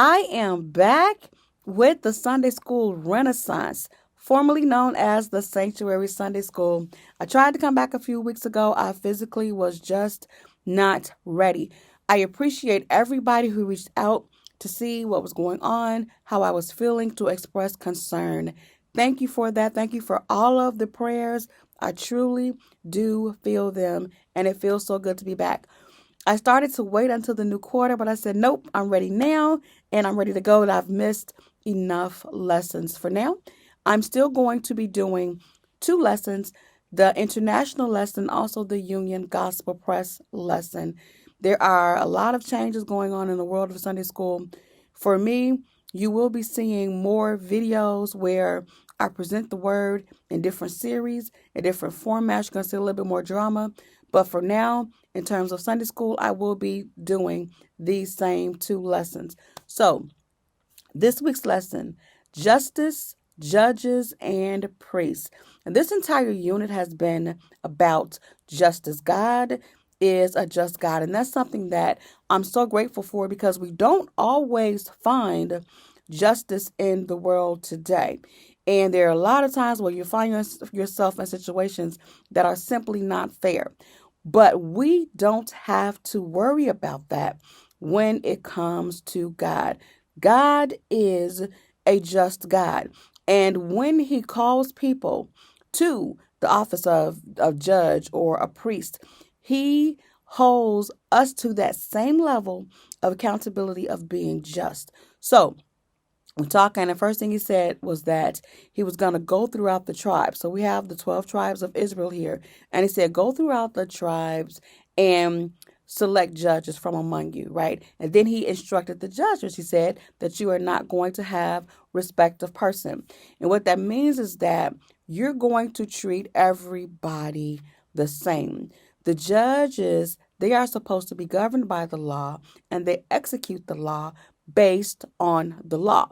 I am back with the Sunday School Renaissance, formerly known as the Sanctuary Sunday School. I tried to come back a few weeks ago. I physically was just not ready. I appreciate everybody who reached out to see what was going on, how I was feeling, to express concern. Thank you for that. Thank you for all of the prayers. I truly do feel them, and it feels so good to be back. I started to wait until the new quarter, but I said, nope, I'm ready now and I'm ready to go. And I've missed enough lessons for now. I'm still going to be doing two lessons, the international lesson, also the Union Gospel Press lesson. There are a lot of changes going on in the world of Sunday school. For me, you will be seeing more videos where I present the word in different series, in different formats. You're going to see a little bit more drama. But for now, in terms of Sunday school, I will be doing these same two lessons. So, this week's lesson, justice, judges, and priests. And this entire unit has been about justice. God is a just God. And that's something that I'm so grateful for because we don't always find justice in the world today. And there are a lot of times where you find yourself in situations that are simply not fair. But we don't have to worry about that when it comes to God. God is a just God. And when he calls people to the office of judge or a priest, he holds us to that same level of accountability of being just. So we're talking, the first thing he said was that he was going to go throughout the tribes. So we have the 12 tribes of Israel here. And he said, go throughout the tribes and select judges from among you, right? And then he instructed the judges. He said that you are not going to have respect of person. And what that means is that you're going to treat everybody the same. The judges, they are supposed to be governed by the law and they execute the law based on the law.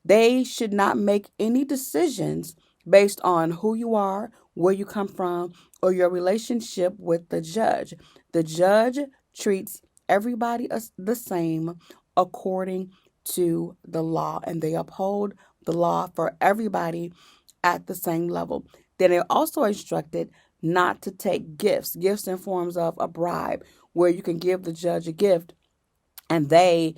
They should not make any decisions based on who you are, where you come from, or your relationship with the judge. The judge treats everybody the same according to the law, and they uphold the law for everybody at the same level. Then they're also instructed not to take gifts in forms of a bribe, where you can give the judge a gift and they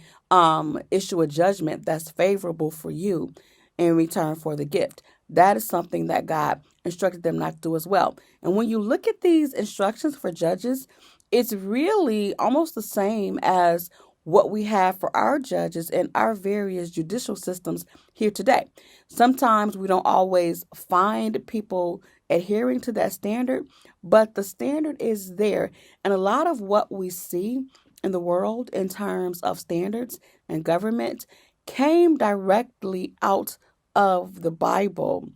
issue a judgment that's favorable for you in return for the gift. That is something that God instructed them not to do as well. And when you look at these instructions for judges, it's really almost the same as what we have for our judges in our various judicial systems here today. Sometimes we don't always find people adhering to that standard, but the standard is there. And a lot of what we see in the world in terms of standards and government came directly out of the Bible.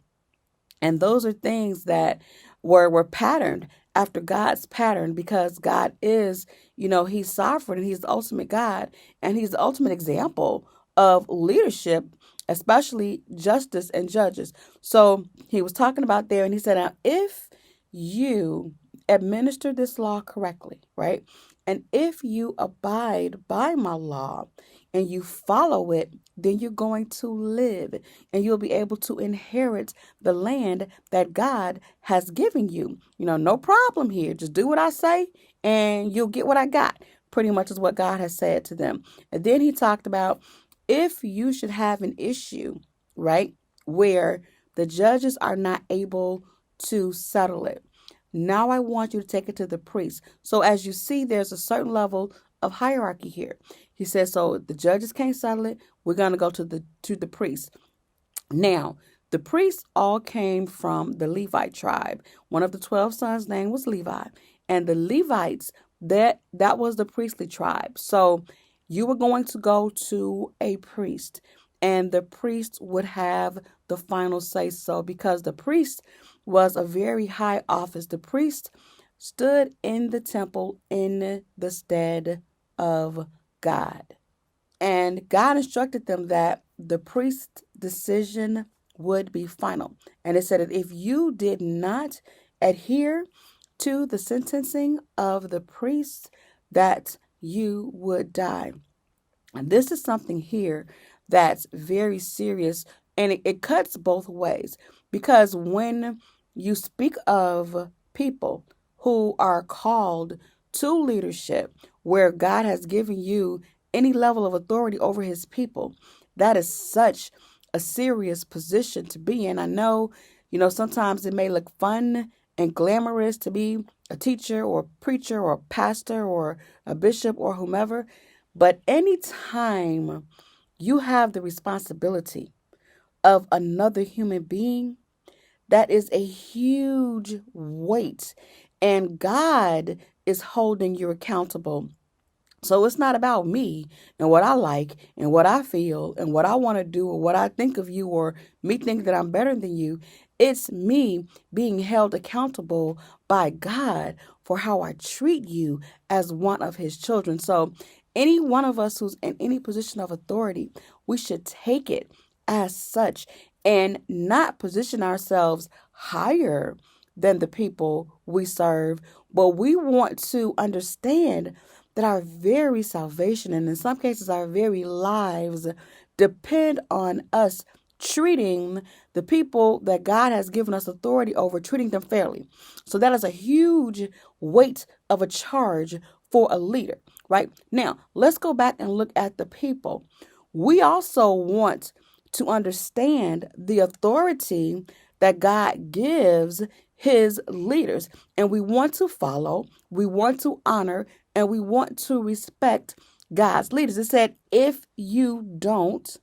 And those are things that were patterned after God's pattern because God is, he's sovereign and he's the ultimate God and he's the ultimate example of leadership, especially justice and judges. So he was talking about there and he said, now, if you administer this law correctly, right? And if you abide by my law and you follow it, then you're going to live and you'll be able to inherit the land that God has given you. No problem here. Just do what I say and you'll get what I got. Pretty much is what God has said to them. And then he talked about if you should have an issue, right, where the judges are not able to settle it. Now I want you to take it to the priest. So as you see, there's a certain level of hierarchy here. He says, so the judges can't settle it. We're going to go to the priest. Now, the priests all came from the Levite tribe. One of the 12 sons' name was Levi. And the Levites, that was the priestly tribe. So you were going to go to a priest, and the priest would have the final say so because the priest was a very high office. The priest stood in the temple in the stead of God. And God instructed them that the priest's decision would be final. And it said that if you did not adhere to the sentencing of the priest, that you would die. And this is something here that's very serious, and it cuts both ways, because when you speak of people who are called to leadership, where God has given you any level of authority over his people, that is such a serious position to be in. I know, sometimes it may look fun and glamorous to be a teacher or a preacher or a pastor or a bishop or whomever, but anytime you have the responsibility of another human being, that is a huge weight. And God is holding you accountable. So it's not about me and what I like and what I feel and what I want to do or what I think of you or me think that I'm better than you. It's me being held accountable by God for how I treat you as one of his children. So any one of us who's in any position of authority, we should take it as such and not position ourselves higher than the people we serve, but we want to understand that our very salvation, and in some cases our very lives, depend on us treating the people that God has given us authority over, treating them fairly. So that is a huge weight of a charge for a leader, right? Now, let's go back and look at the people. We also want to understand the authority that God gives his leaders, and we want to follow, we want to honor, and we want to respect God's leaders. It said, if you don't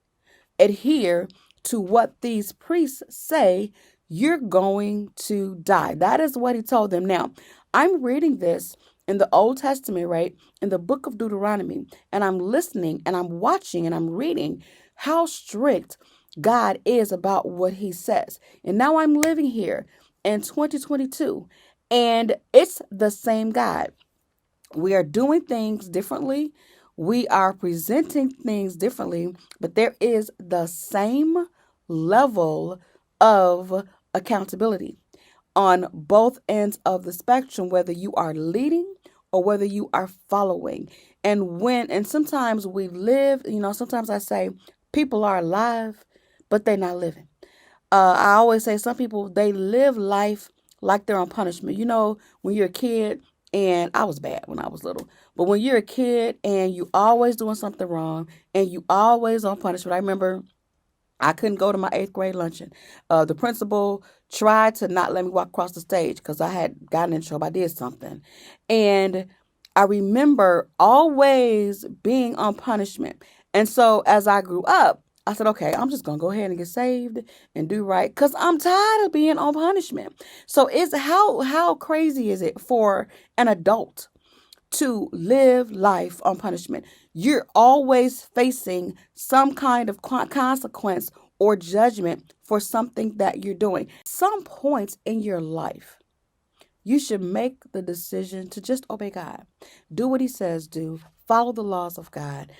adhere to what these priests say, you're going to die. That is what he told them. Now, I'm reading this in the Old Testament, right? In the book of Deuteronomy, and I'm listening and I'm watching and I'm reading how strict God is about what he says. And now I'm living here in 2022, and it's the same God. We are doing things differently. We are presenting things differently, but there is the same level of accountability on both ends of the spectrum, whether you are leading or whether you are following. And sometimes we live, sometimes I say people are alive, but they're not living. I always say some people, they live life like they're on punishment. When you're a kid, and I was bad when I was little, but when you're a kid and you always doing something wrong and you always on punishment. I remember I couldn't go to my eighth grade luncheon. The principal tried to not let me walk across the stage because I had gotten in trouble. I did something. And I remember always being on punishment. And so as I grew up, I said, okay, I'm just going to go ahead and get saved and do right because I'm tired of being on punishment. So it's how crazy is it for an adult to live life on punishment? You're always facing some kind of consequence or judgment for something that you're doing. Some points in your life, you should make the decision to just obey God. Do what he says do. Follow the laws of God.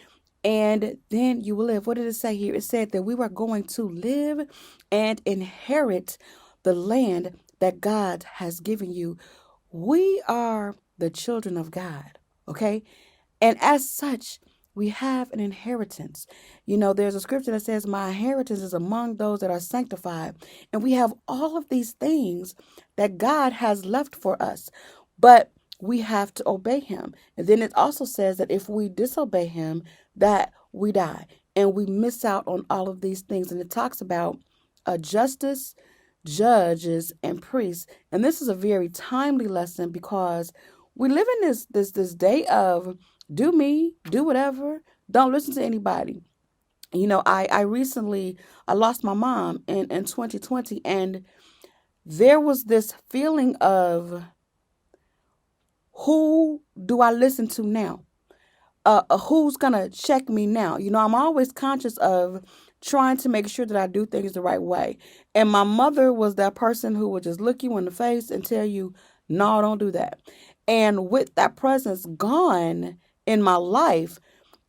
And then you will live. What did it say here? It said that we were going to live and inherit the land that God has given you. We are the children of God, okay? And as such, we have an inheritance. There's a scripture that says, my inheritance is among those that are sanctified. And we have all of these things that God has left for us. But we have to obey him. And then it also says that if we disobey him, that we die. And we miss out on all of these things. And it talks about justice, judges, and priests. And this is a very timely lesson because we live in this day of do me, do whatever, don't listen to anybody. I recently I lost my mom in 2020, and there was this feeling of who do I listen to now? Who's gonna check me now? I'm always conscious of trying to make sure that I do things the right way. And my mother was that person who would just look you in the face and tell you, no, don't do that. And with that presence gone in my life,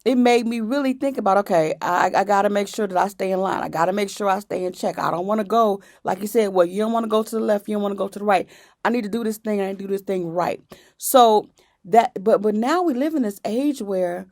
it made me really think about, okay, I got to make sure that I stay in line. I got to make sure I stay in check. I don't want to go, like you said, well, you don't want to go to the left. You don't want to go to the right. I need to do this thing. I need to do this thing right. So but now we live in this age where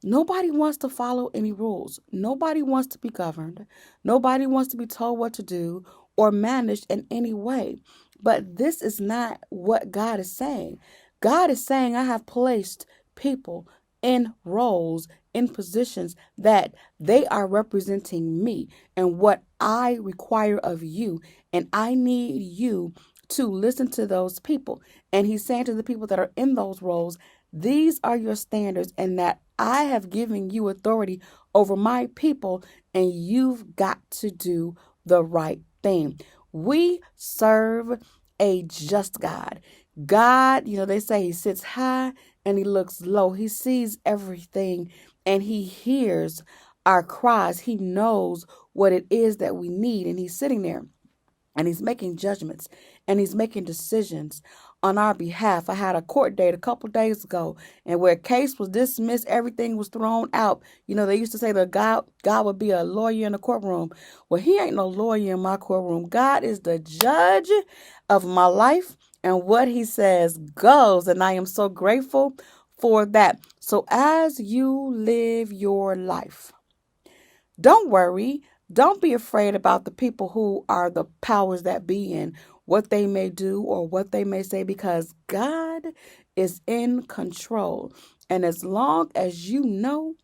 Nobody wants to follow any rules. Nobody wants to be governed. Nobody wants to be told what to do or managed in any way. But this is not what God is saying. God is saying, I have placed people in roles, in positions that they are representing me and what I require of you. And I need you to listen to those people. And he's saying to the people that are in those roles, these are your standards, and that I have given you authority over my people, and you've got to do the right thing. We serve a just God. God, they say he sits high and he looks low. He sees everything and he hears our cries. He knows what it is that we need, and he's sitting there and he's making judgments and he's making decisions on our behalf. I had a court date a couple days ago, and where a case was dismissed, everything was thrown out. They used to say that God would be a lawyer in the courtroom. Well, he ain't no lawyer in my courtroom. God is the judge of my life, and what he says goes, and I am so grateful for that. So as you live your life, don't worry. Don't be afraid about the people who are the powers that be and what they may do or what they may say, because God is in control. And as long as you know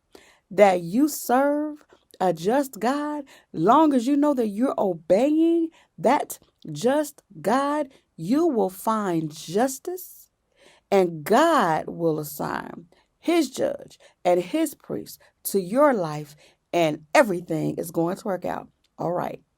that you serve a just God, long as you know that you're obeying that just God, you will find justice, and God will assign his judge and his priest to your life, and everything is going to work out all right.